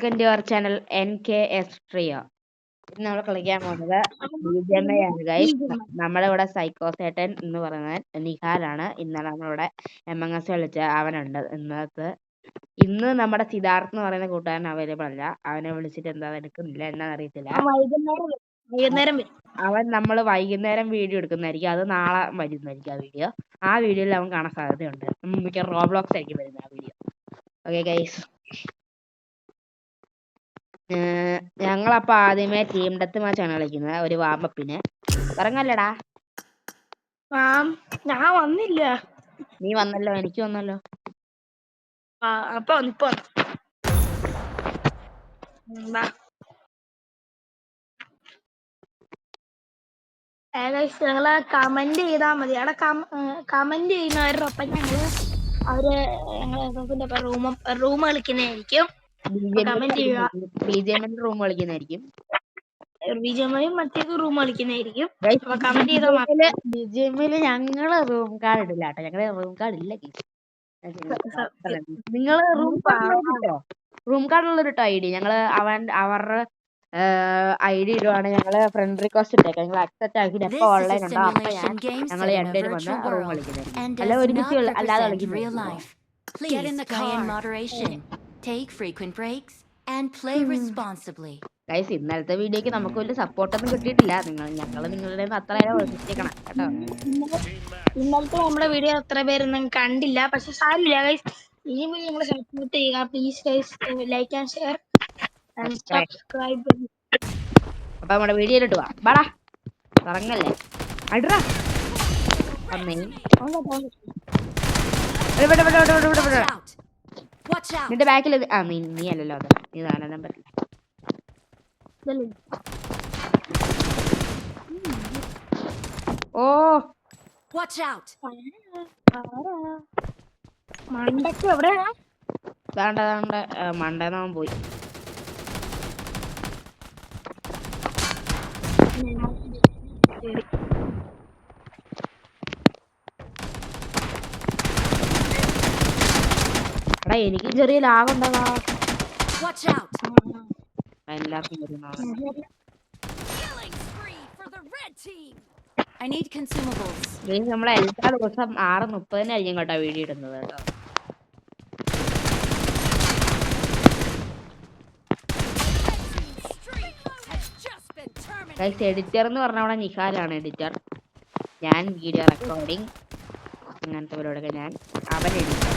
Welcome to our channel NKS Trio. ഇന്ന് നമ്മൾ കളിക്കാൻ പോകുന്നത് BGMI ആണ് ഗൈസ്. നമ്മുടെ ഇവിടെ സൈക്കോസേട്ടൻ എന്ന് പറയുന്നത് നിഹാലാണ്. ഇന്നലെ നമ്മളിവിടെ MNS കളിച്ച അവനുണ്ട്. ഇന്ന് നമ്മുടെ സിദ്ധാർത്ഥ് എന്ന് പറയുന്ന കൂട്ടുകാരൻ അവൈലബിൾ അല്ല. അവനെ വിളിച്ചിട്ട് എന്താ എടുക്കുന്നില്ല എന്നാന്ന് അറിയത്തില്ല. അവൻ നമ്മൾ വൈകുന്നേരം വീഡിയോ എടുക്കുന്നതായിരിക്കും. അത് നാളെ വരുന്നതായിരിക്കും ആ വീഡിയോയിൽ അവൻ കാണാൻ സാധ്യതയുണ്ട്. മിക്ക റോബ്ലോക്സ് ആയിരിക്കും വരുന്നത് ആ വീഡിയോ. ഓക്കെ ഗൈസ്, ഞങ്ങളപ്പോ ആദ്യമേ ടീം ഡെത്ത് മാച്ചാണ് കളിക്കുന്നത്. ഒരു വാമപ്പിന് ഇറങ്ങല്ലടാ. ഞാൻ വന്നില്ല. നീ വന്നല്ലോ, എനിക്ക് വന്നല്ലോ. ഞങ്ങള് കമന്റ് ചെയ്താൽ മതി. അവിടെ കമന്റ് ചെയ്യുന്നവരുടെ ഒപ്പം ഞങ്ങള് റൂം കളിക്കുന്നതായിരിക്കും. റൂം കളിക്കുന്നതായിരിക്കും. മറ്റേത് റൂം കളിക്കുന്നതായിരിക്കും. ഞങ്ങള് റൂം കാർഡ് ഇടില്ല കേട്ടോ. ഞങ്ങള് റൂം കാർഡ് ഇല്ല. നിങ്ങള് റൂം കാർഡുള്ളൊരു ID ഞങ്ങള് അവരുടെ ID ഇടുവാണ്. ഞങ്ങള് ഫ്രണ്ട് റിക്വസ്റ്റ് ഇട്ടേക്കാം. നിങ്ങൾ അക്സെപ്റ്റ് ആക്കി എപ്പോ ഓൺലൈൻ ഉണ്ടോ അപ്പൊ ഞങ്ങൾ രണ്ടുപേരും വന്ന് റൂം കളിക്കുന്നത്. അല്ല ഒരുമിച്ച് അല്ലാതെ കളിക്കുന്നത്. Get in the car in moderation. Take frequent breaks and play responsibly. Guys, ഇന്നലത്തെ വീഡിയോക്ക് നമുക്ക് വലിയ സപ്പോർട്ടൊന്നും കിട്ടിയിട്ടില്ല. ഞങ്ങൾ നിങ്ങളുടെ അത്ര പ്രതീക്ഷിക്കണം കേട്ടോ. ഇന്നലത്തെ നമ്മുടെ വീഡിയോ അത്ര പേരൊന്നും കണ്ടില്ല. പക്ഷെ സാരില്ല ഗൈസ്, ഇനിയും നിങ്ങൾ സപ്പോർട്ട് ചെയ്യുക please guys. Like and share and subscribe. അപ്പൊ നമ്മുടെ വീഡിയോയിലിട്ട് വാ. ബാടാ ഇറങ്ങല്ലേ അടാ. നിന്റെ ബാക്കിൽ നീ അല്ലല്ലോ. അത് നീ കാണാൻ പറ്റില്ല. ഓ മണ്ടക്ക് എവിടെയാ? മണ്ടേന്നവൻ പോയി. എടാ എനിക്ക് ചെറിയ ലാഭം ഉണ്ടാകാ. നമ്മളെ എല്ലാ ദിവസം 6:30 കേട്ടോ വീഡിയോ ഇടുന്നത് കേട്ടോ. എഡിറ്റർ എന്ന് പറഞ്ഞ അവിടെ നിഹാലാണ് എഡിറ്റർ. ഞാൻ വീഡിയോ റെക്കോർഡിങ് അങ്ങനത്തെ പരിപാടിയൊക്കെ ഞാൻ. അവൻ എഡിറ്റർ.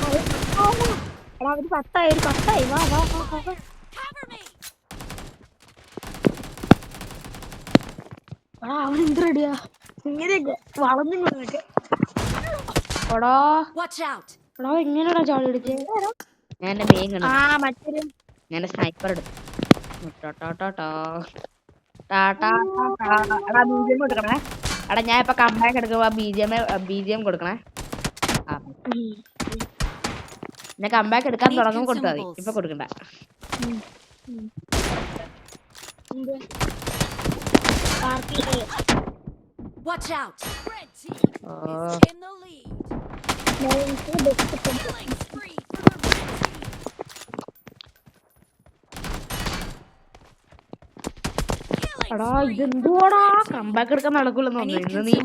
അവൻ എന്ത് റെഡിയാ ഇങ്ങനെയൊക്കെ വളർന്നിങ്ങോട്ട്. എങ്ങനെയാണോ ചാടി എടുത്ത് ഞാൻ എന്റെ മെയിൻ ഞാൻ സ്നൈപ്പർ എടുത്തു. കൊടുക്കണേ എടാ. ഞാൻ ഇപ്പൊ കമ്പാക്ക് എടുക്കുമ്പോ BGM കൊടുക്കണേ. ഞാൻ കമ്പാക്ക് എടുക്കാൻ തുടങ്ങുമ്പോ കൊടുത്താൽ മതി. ഇപ്പൊ കൊടുക്കണ്ട. Watch out! Red team is in the lead. Killing spree for the red team. എടാ ഇതെന്തുവാടാ കമ്പാക്ക് എടുക്കാൻ നടക്കൂലെന്ന് തോന്നുന്നു. ഇന്ന് നീ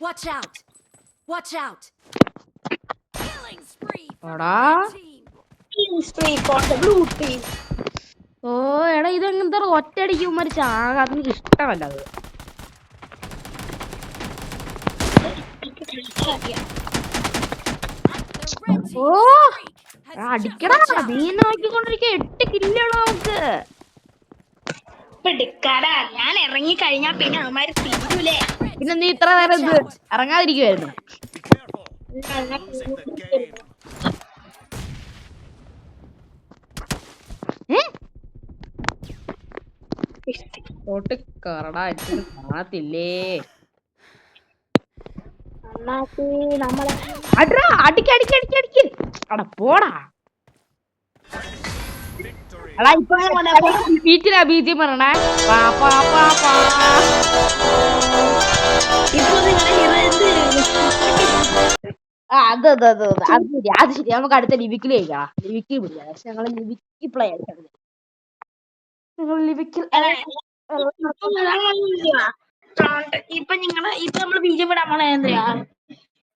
Watch out! Watch out! Killing spree for എടാ. ഓ എടാ ഇതെന്താ ഒറ്റയടിക്കും ചാകാ. അതെനിക്ക് ഇഷ്ടമല്ല. അത് ഓ അടിക്കടാ. നീ നോക്കിക്കൊണ്ടിരിക്ക. 8 കില്ലാണ് നമുക്ക്. ഞാൻ ഇറങ്ങി കഴിഞ്ഞാ പിന്നെ അവന്മാര് തിരിയൂലേ. പിന്നെ നീ ഇത്ര നേരം ഇത് ഇറങ്ങാതിരിക്കുവായിരുന്നു. കാണത്തില്ലേ. അടാ പോടാ. ബീച്ചിലാ BGM പറഞ്ഞേ. ഇപ്പൊ നിങ്ങളുടെ അത് ശരി അത് ശരി. നമുക്ക് അടുത്ത ലിവിക്കിൽ കഴിക്കാം. ലിവിക്കിൽ പിടിക്കാം. പക്ഷെ ഞങ്ങൾ ലിവിക്ക് പ്ലേ ആയിട്ടാണ്. ഞങ്ങൾ ലിവിക്കിൽ ഇപ്പൊ നമ്മള് ബീജം വിടാൻ പോണ എന്തിനാ?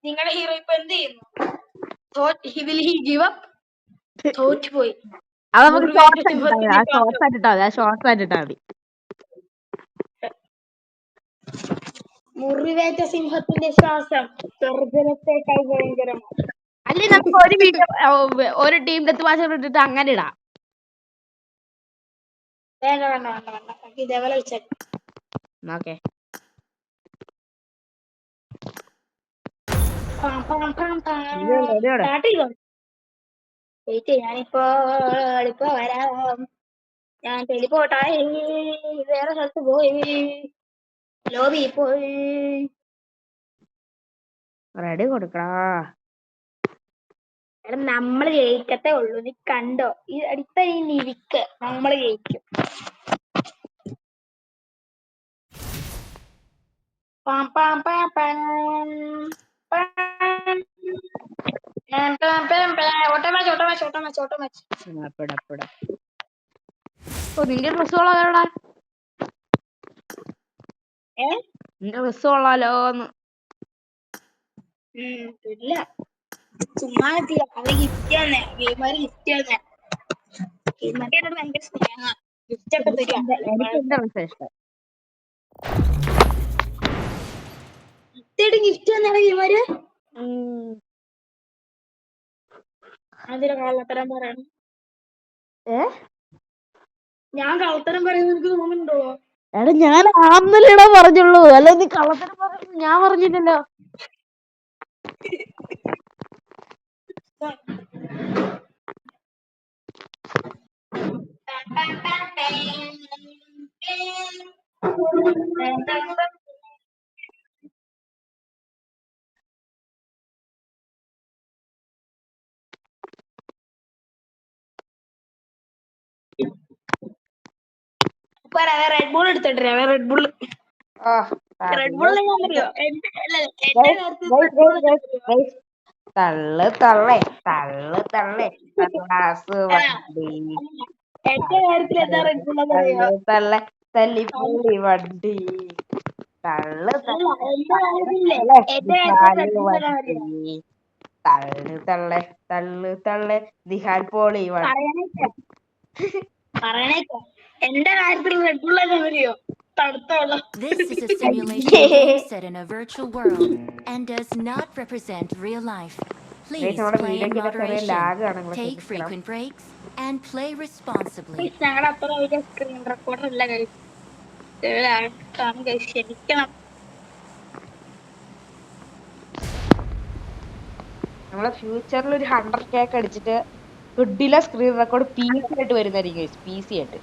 നിങ്ങളുടെ ഹീറോ ഇപ്പൊ എന്ത് ചെയ്യുന്നു? തോറ്റുപോയി. അത് നമുക്ക് ഷോർട്സ് ആയിട്ടിട്ടാ മതി. മുറിവേറ്റ സിംഹത്തിന്റെ ശ്വാസം ഗർജനത്തെക്കാൾ ഭയങ്കരമാണ്. അല്ലെങ്കിൽ നമുക്ക് ഒരു വീഡിയോ ഒരു ടീം ഡെത്ത് മാച്ച് ഇട്ടിട്ട് അങ്ങനെ ഇടാം. വേണ്ട ഇതേപോലെ വെച്ചാൽ ഓക്കെ. ഞാനിപ്പോ വരാം. ഞാൻ ടെലിപ്പോർട്ടായി വേറെ സ്ഥലത്ത് പോയി ലോബി പോയി. റെഡി കൊടുക്കടാ. എടാ നമ്മള് ജയിക്കത്തേ ഉള്ളൂ, നീ കണ്ടോ? ഈ അടുത്ത ഈ ലിവിക്ക് നമ്മള് ജയിക്കും. നിന്റെ ഡ്രസ് കൊള്ളാലോടാ. നിന്റെ ഡ്രസ് കൊള്ളാലോന്ന്. ഇല്ല ചുമ്മാ അവള് ഗിഫ്റ്റ് തന്നെ, ഗെയിമാര് ഗിഫ്റ്റ് തന്നെ. ഗെയിമൊക്കെയോട് ഭയങ്കര സ്നേഹ. ഗിഫ്റ്റ് ഒക്കെ തരിക. എനിക്ക് എന്റെ ഡ്രസ് ഇഷ്ടം. ഗിഫ്റ്റ് തന്നെയാണ് ഗെയിമാര്. അതിന് കള്ളത്തരം പറയണം. ഞാൻ കള്ളത്തരം പറയുന്നത് എനിക്ക് തോന്നുന്നുണ്ടോ? എടാ ഞാൻ ആന്നല്ലേടാ പറഞ്ഞുള്ളൂ, അല്ല നീ കള്ളത്തരം പറഞ്ഞു. ഞാൻ പറഞ്ഞില്ലല്ലോ. റെഡ് ബുൾ എടുത്തിട്ടില്ല. റെഡ് ബുൾ തള്ളു തള്ളേ തള്ളു തള്ളേ ഗ്ലാസ് വണ്ടി എന്റെ കാര്യത്തിൽ എന്താ റെഡ് ബുൾ തള്ളേ തല്ലിപ്പുള്ളി വണ്ടി തള്ളു തള്ളു തള്ളേ തള്ളു തള്ളേ ദിഹാൻ പോളി വണ്ടി. എന്റെ കാര്യത്തിൽ റെഡ് ബുൾ അറിയോ? This is a simulation game set in a virtual world and does not represent real life. Please play in moderation, take frequent breaks, and play responsibly. ഞങ്ങളുടെ അത്ര വലിയ സ്ക്രീൻ റെക്കോർഡർ ഇല്ല കഴിക്കണം. നമ്മളെ ഫ്യൂച്ചറിൽ ഒരു 100K അടിച്ചിട്ട് ഗുഡിലെ സ്ക്രീൻ റെക്കോർഡ് PC ആയിട്ട് വരുന്നതായിരിക്കും. PC ആയിട്ട്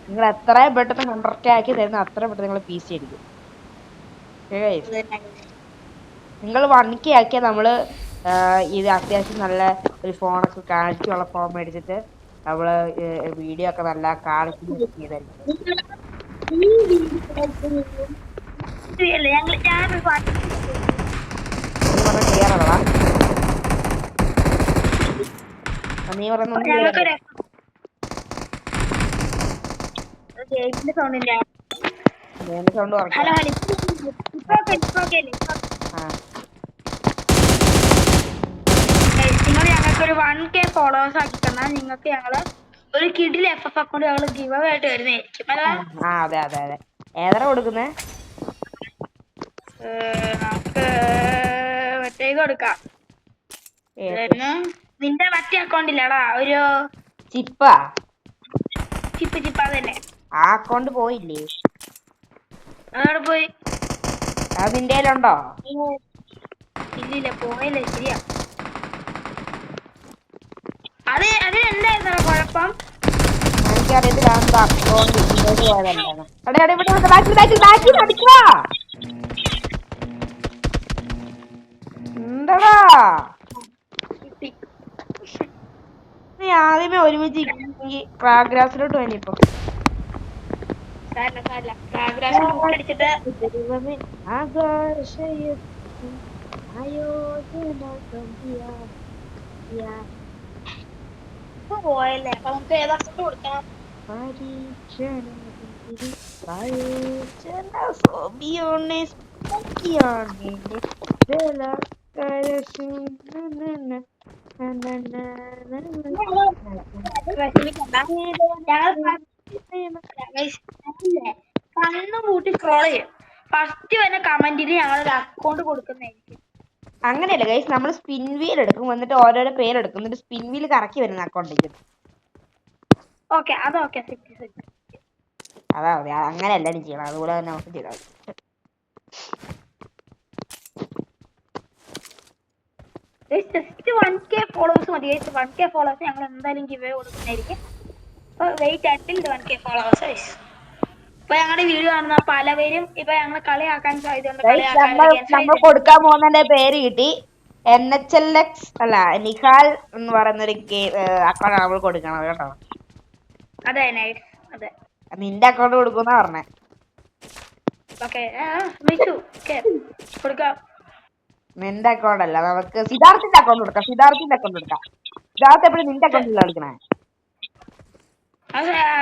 നിങ്ങൾ എത്രയും പെട്ടെന്ന് 100K ആക്കി തരുന്ന അത്രയും പെട്ടെന്ന് നിങ്ങൾ PC അടിക്കും. നിങ്ങൾ 1K ആക്കിയാൽ നമ്മള് ഇത് അത്യാവശ്യം നല്ല ഒരു ഫോണൊക്കെ കാണിച്ചുള്ള ഫോൺ മേടിച്ചിട്ട് നമ്മള് വീഡിയോ ഒക്കെ നല്ല കാണിച്ചു ചെയ്തായിരിക്കും. ക്ലിയർ ആണോ? നീ പറയുന്ന സൗണ്ട് നിങ്ങൾ ഞങ്ങൾക്കൊരു 1K ഫോളോവേഴ്സ് ആക്കി തന്നാൽ നിങ്ങൾക്ക് ഞങ്ങള് ഒരു കിഡിൽ FF അക്കൗണ്ട് ഞങ്ങൾ ഗിവ് അവേ ആയിട്ട് വരുന്നതായിരിക്കും. അതെ അതെ അതെ. ഏതാ കൊടുക്കുന്നേ? നമുക്ക് മറ്റേ ഇത് കൊടുക്കാം. നിന്റെ മറ്റേ അക്കൗണ്ട് ഇല്ലടാ, ഒരു ചിപ്പ് അതന്നെ. ആ അക്കൗണ്ട് പോയില്ലേ? അതോടെ പോയി. അത് നിന്റെ കയ്യിലുണ്ടോ? ഇല്ലില്ല, പോയില്ല. ശരിയാ. അതിനെന്തായിരുന്നു കുഴപ്പം? എനിക്കറിയത്തില്ല. അക്കൗണ്ട് പോയതല്ലാണ്. എന്താടാ നീ ആദ്യമേ ഒരുമിച്ച് ക്രാഗ്രാസിലോട്ട് വേണിപ്പോ. പോയല്ലേ അപ്പൊ നമുക്ക് ഏതാ കൊടുക്കണം? കണ്ണു കൂട്ടി സ്ക്രോൾ ചെയ്യും. ഫസ്റ്റ് വരുന്ന കമന്റിന് ഞങ്ങളൊരു അക്കൗണ്ട് കൊടുക്കുന്നതായിരിക്കും. അങ്ങനെയല്ല ഗൈസ്, നമ്മൾ സ്പിൻ വീൽ എടുക്കും, എന്നിട്ട് ഓരോരോ പേരെടുക്കും, എന്നിട്ട് സ്പിൻ വീൽ കറക്കി വരുന്ന അക്കൗണ്ടിലേക്ക്. ഓക്കെ അതൊക്കെ അതാ മതി, അങ്ങനെ എല്ലാരും ചെയ്യണം, അതുപോലെ തന്നെ നമുക്ക് ചെയ്താൽ ജസ്റ്റ് 1K ഫോളോവേഴ്സ് മതി. 1K ഫോളോവേഴ്സ് ഞങ്ങൾ എന്തായാലും ഗിവ് കൊടുക്കുന്നതായിരിക്കും. അപ്പൊ വെയിറ്റ് ആറ്റിൽ 1K ഫോളോവേഴ്സ്. ഇപ്പൊ ഞങ്ങളുടെ വീഡിയോ കാണുന്ന പലവരും ഇപ്പൊ ഞങ്ങൾ കളിയാക്കാൻ സാധ്യതയുണ്ട്. നമ്മൾ കൊടുക്കാൻ പോകുന്നതിന്റെ പേര് കിട്ടി NHLX അല്ല നിഹാൽ എന്ന് പറയുന്നൊരു അക്കൗണ്ട് നമ്മൾ കൊടുക്കണം കേട്ടോ. അതെ അതെ, നിന്റെ അക്കൗണ്ട് കൊടുക്കുന്ന പറഞ്ഞേ. നിന്റെ അക്കൗണ്ട് അല്ല, നമുക്ക് സിദ്ധാർത്ഥിന്റെ അക്കൗണ്ട് കൊടുക്കാം. സിദ്ധാർത്ഥിന്റെ അക്കൗണ്ട് കൊടുക്കാം. സിദ്ധാർത്ഥ എപ്പോഴും നിന്റെ അക്കൗണ്ടിൽ കളിക്കണേ.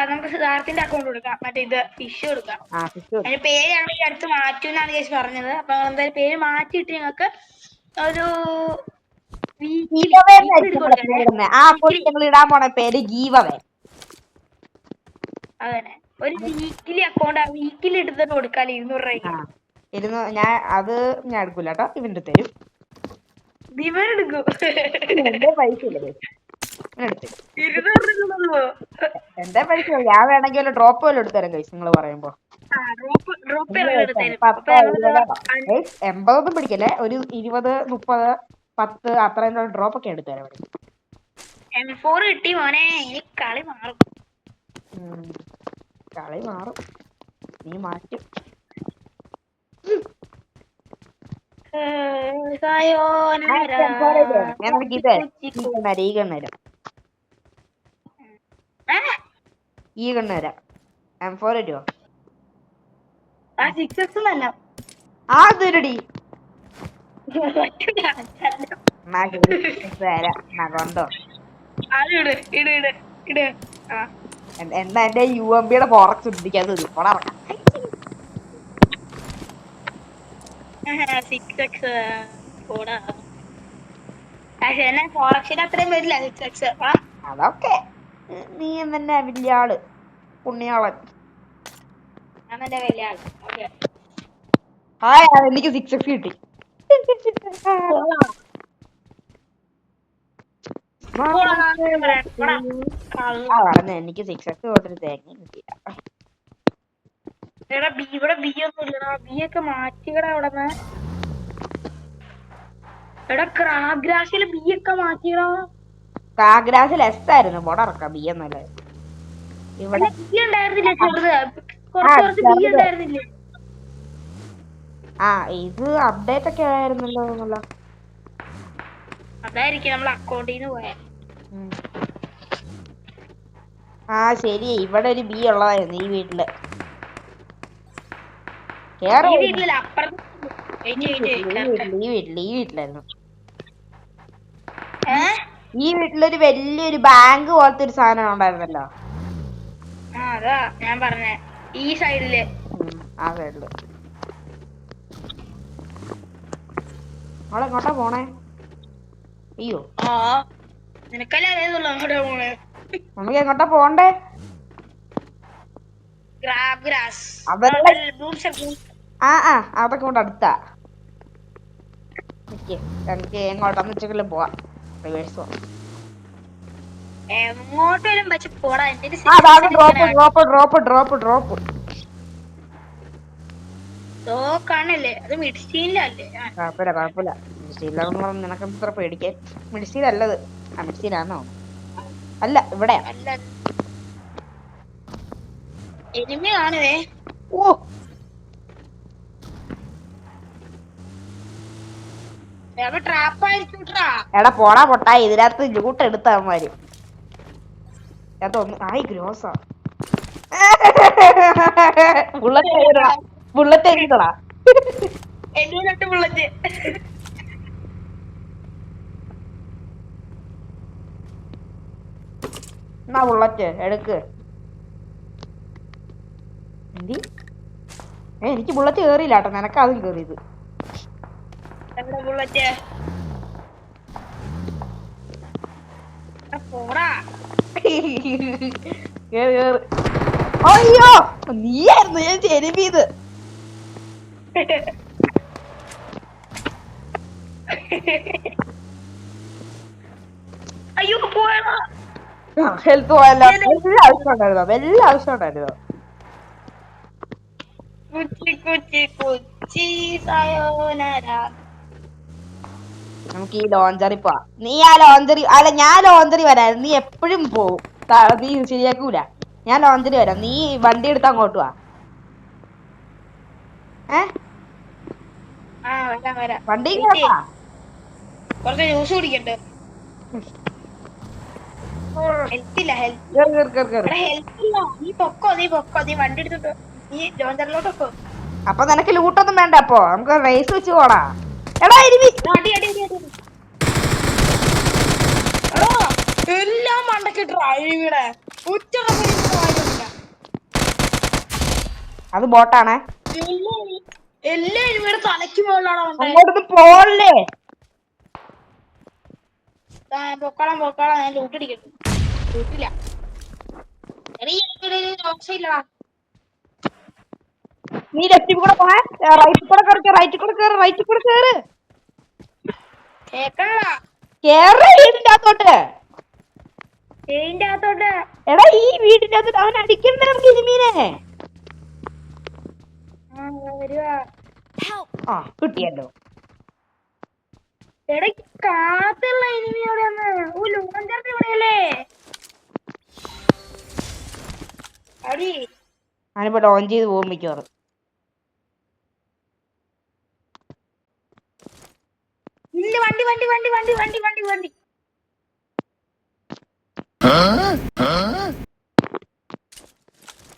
നമുക്ക് സിദ്ധാർത്ഥിന്റെ അക്കൗണ്ട് കൊടുക്കാം. മറ്റേ ഇത് ഫിഷ് കൊടുക്കാം. അതിന്റെ പേര് ഞങ്ങൾ ഈ അടുത്ത് മാറ്റുമെന്നാണ് കേസ് പറഞ്ഞത്. അപ്പൊ എന്തായാലും പേര് മാറ്റിയിട്ട് ഞങ്ങൾക്ക് ഒരു ഇടാൻ പോണ പേര് ഗീവവേ. അതന്നെ, ഒരു വീക്കിലി അക്കൗണ്ട് വീക്കിലി എടുത്തിട്ട് കൊടുക്കാല് 200 രൂപയ്ക്ക്. ഞാൻ എടുക്കൂല കേട്ടോ, ഇവന്റെ തരും. എന്റെ പൈസ ഇല്ല, എന്റെ പൈസ ഞാൻ വേണമെങ്കിൽ വല്ല ഡ്രോപ്പ് വല്ലതും എടുത്തരാം കൈസ്. നിങ്ങൾ പറയുമ്പോ 80 പിടിക്കല്ലേ, ഒരു 20, 30, 10 അത്രയും ഡ്രോപ്പ് ഒക്കെ എടുത്തരാം. M4 കിട്ടി മോനെ, ഇനി കളി മാറും. കളി മാറും, നീ മാറ്റും. ഈ കണ്ണു തരാം. M4 തരുമോ? അതൊരുടി കൊണ്ടോ. എന്താ എന്റെ UMBയുടെ ഫോറക്സ് ഇടിക്കാൻ അതൊക്കെ നീ തന്നെ വലിയ ആള്, പുണ്യാളൻ. എനിക്ക് 6X കിട്ടി. എനിക്ക് 6X തൊട്ടൊരു തേങ്ങ കിട്ടിയില്ല. ഇവിടെ ബി ഒന്നും ഇല്ലടാ, ബി ഒക്കെ മാറ്റിക്കടാ. അവിടെ എടാ ക്രാഗ്രാസില് ബി ഒക്കെ മാറ്റിക്കടാ. ക്രാഗ്രാസിൽ എസ് ആയിരുന്നു, പൊടറക്ക ബി ഒന്നല്ല. ഇവിടെ ബി ഉണ്ടായിരുന്നില്ല, ചെറുത്. ഇത് അപ്ഡേറ്റ് ഒക്കെ ആയിരുന്നല്ലോ. അതായിരിക്കും നമ്മൾ അക്കൗണ്ടിന്ന് പോയ. ശരി, ഇവിടെ ഒരു ബി ഉള്ളതായിരുന്നു ഈ വീട്ടില്. ഈ വീട്ടിലായിരുന്നു. ഈ വീട്ടിലൊരു വലിയൊരു ബാങ്ക് പോലത്തെ ഒരു സാധനം ഉണ്ടായിരുന്നല്ലോ. അതാ ഞാൻ പറഞ്ഞേ, ഈ സൈഡില്. ആ സൈഡില്. അവളെങ്ങോട്ടാ പോണേ? അയ്യോ, നിനക്കല്ലേ അറിയുന്നുള്ളൂ അങ്ങോട്ടാ പോണേ. നമുക്ക് എങ്ങോട്ടാ പോണ്ടേ? അതൊക്കെ കൊണ്ട് അടുത്താ. എനിക്ക് എങ്ങോട്ടാന്ന് വെച്ചെങ്കിലും പോവാം. റിവേഴ്സ് പോവാം. എങ്ങോട്ടേലും വെച്ച് പോടാ. ഡ്രോപ്പ് കാണില്ലേ, അത് മിഡ്സ്റ്റീനിലല്ലേ? കുഴപ്പമില്ല. മിഡ്സ്റ്റീനിലാണെന്ന് പറഞ്ഞ് നിനക്ക് ഇത്ര പേടിക്കാൻ. മിഡ്സ്റ്റീൻ അല്ലത്. മിഡ്സ്റ്റീനാണോ? അല്ല, ഇവിടെ എനിമി കാണുവേ. എടാ പോടാ പൊട്ടാ, ഇതിനകത്ത് ലൂട്ട് എടുത്തവന്മാര്. ഗ്രോസാ. ബുള്ളറ്റ് എഴുതടാ. എന്റെ 2 ബുള്ളറ്റ്. എന്നാ ബുള്ളറ്റ് എടുക്ക്. എന്തി എനിക്ക് ബുള്ളറ്റ് കേറിയില്ല കേട്ടോ, നിനക്ക് അതും കേറിയത്. എവിടെ ബുള്ളറ്റ്? പോടാ. കേറ് കേറ്. അയ്യോ നീയായിരുന്നു ഞാൻ ചെരുവിയത്. അയ്യോ പോയടാ. ഹെൽത്ത് പോയല്ലോ. എല്ലാ ആവശ്യം ഉണ്ടായിരുന്നോ? എല്ലാ ആവശ്യം ഉണ്ടായിരുന്നോ? കുച്ചി കുച്ചി കുച്ചി സയോനര. നമുക്ക് ഈ ലോഞ്ചറി പോവാ. നീ ആ ലോഞ്ചറി അല്ല, ഞാൻ ലോഞ്ചറി വരായിരുന്നു. നീ എപ്പോഴും പോവും, നീ ശരിയാക്കൂല. ഞാൻ ലോഞ്ചറി വരാം, നീ വണ്ടി എടുത്ത് അങ്ങോട്ട് വാ. വരാം. വണ്ടി കുറച്ച് ജ്യൂസ് കുടിക്കട്ടെ. ഹെൽത്തില്ല. നീ പൊക്കോ. നീ വണ്ടി എടുത്തിട്ട് നീ ലോഞ്ചറിലോട്ട് പൊക്കോ. അപ്പൊ നിനക്ക് ലൂട്ടൊന്നും വേണ്ട. അപ്പൊ നമുക്ക് റേസ് വെച്ച് പോടാ. എടാ എല്ലാം മണ്ടക്കിട്ട് അഴിവിടെ ഉച്ച. അത് ബോട്ടാണേ. എല്ലാം ഇവിടെ തലയ്ക്ക് മുകളിലാണ്. അങ്ങോട്ടൊന്നും പോളേ. പൊക്കോളാം ഞാൻ ലൂട്ടടിക്കട്ടെ. ലൂട്ടില്ല. നീ ലെഫ്റ്റിൽ കൂടെ പോണേ, റൈറ്റിൽ കൂടെ കേറ്. കേറ് വീടിന്റെ അകത്തോട്ട്. എടാ ഈ വീടിന്റെ അകത്തോട്ട് അവൻ അടിക്കണ്ട നമുക്ക് ഇനിമീനെ. ആ കിട്ടിയല്ലോ. കാത്തുള്ള ഇനിമി എവിടെയാണ്? ലോഞ്ചറിന്റെ ഇവിടെയല്ലേ? അടി ഞാനിപ്പോ ലോഞ്ച് ചെയ്ത് പോകും മിക്കവാറും. ഇല്ല വണ്ടി.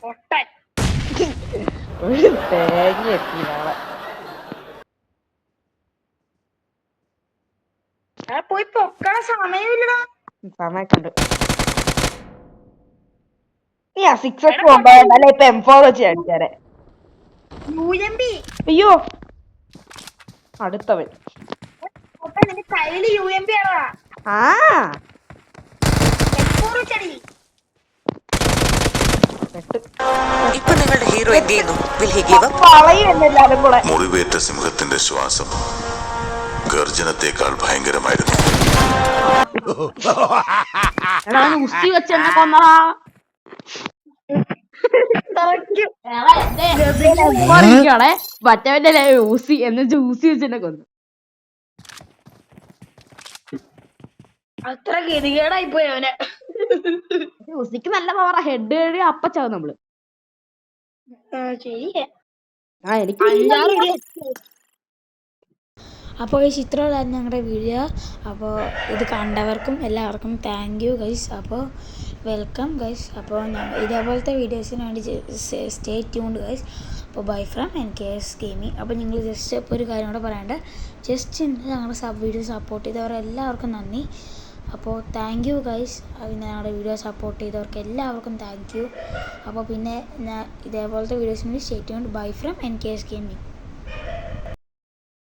പൊട്ടൻ. ഒരു തേങ്ങ എത്തി നാളെ. പോയി പൊക്കണ സമയമില്ലടാ. സമയത്തുണ്ട്. നീ ആ 6x കൊണ്ടുപോയല്ലേ ഇപ്പൊ M4 വെച്ച് അടിച്ചാരെ. UMP. അയ്യോ അടുത്തവൻ. നിന്റെ കയ്യില് UMP ആണോ? ആ ഇപ്പൊ നിങ്ങളുടെ ഹീറോ എന്ത് ചെയ്യുന്നു? Will he give up? എല്ലാരും കൂടെ. മുറിവേറ്റ സിംഹത്തിന്റെ ശ്വാസം ഗർജനത്തെക്കാൾ ഭയങ്കരമായിരുന്നു. ഉസ്തി വെച്ച് എന്നെ കൊന്നടാ. മറ്റവന്റെ ഊസി എന്ന് ഊസി വെച്ച് എന്നെ കൊന്നു. അത്ര ഗതികേടായി പോയി അവനെ. ഊസിക്ക് നല്ല പവറാ. ഹെഡ് അപ്പച്ചാവും നമ്മള്. എനിക്ക് അപ്പോൾ ഈ ചിത്രമുള്ളായിരുന്നു ഞങ്ങളുടെ വീഡിയോ. അപ്പോൾ ഇത് കണ്ടവർക്കും എല്ലാവർക്കും താങ്ക് യു ഗൈസ്. അപ്പോൾ വെൽക്കം ഗൈസ്. അപ്പോൾ ഇതേപോലത്തെ വീഡിയോസിന് വേണ്ടി സ്റ്റേ ട്യൂൺഡ് ഗൈസ്. അപ്പോൾ ബൈ ഫ്രം NKS ഗെയിമിംഗ്. അപ്പോൾ നിങ്ങൾ ജസ്റ്റ് ഇപ്പോൾ ഒരു കാര്യം കൂടെ പറയാണ്ട്, ജസ്റ്റ് ഞങ്ങളുടെ വീഡിയോ സപ്പോർട്ട് ചെയ്തവരെല്ലാവർക്കും നന്ദി. അപ്പോൾ താങ്ക് യു ഗൈസ്. പിന്നെ ഞങ്ങളുടെ വീഡിയോ സപ്പോർട്ട് ചെയ്തവർക്ക് എല്ലാവർക്കും താങ്ക് യു. അപ്പോൾ പിന്നെ ഇതേപോലത്തെ വീഡിയോസിന് വേണ്ടി stay tuned. Bye from NKS gaming.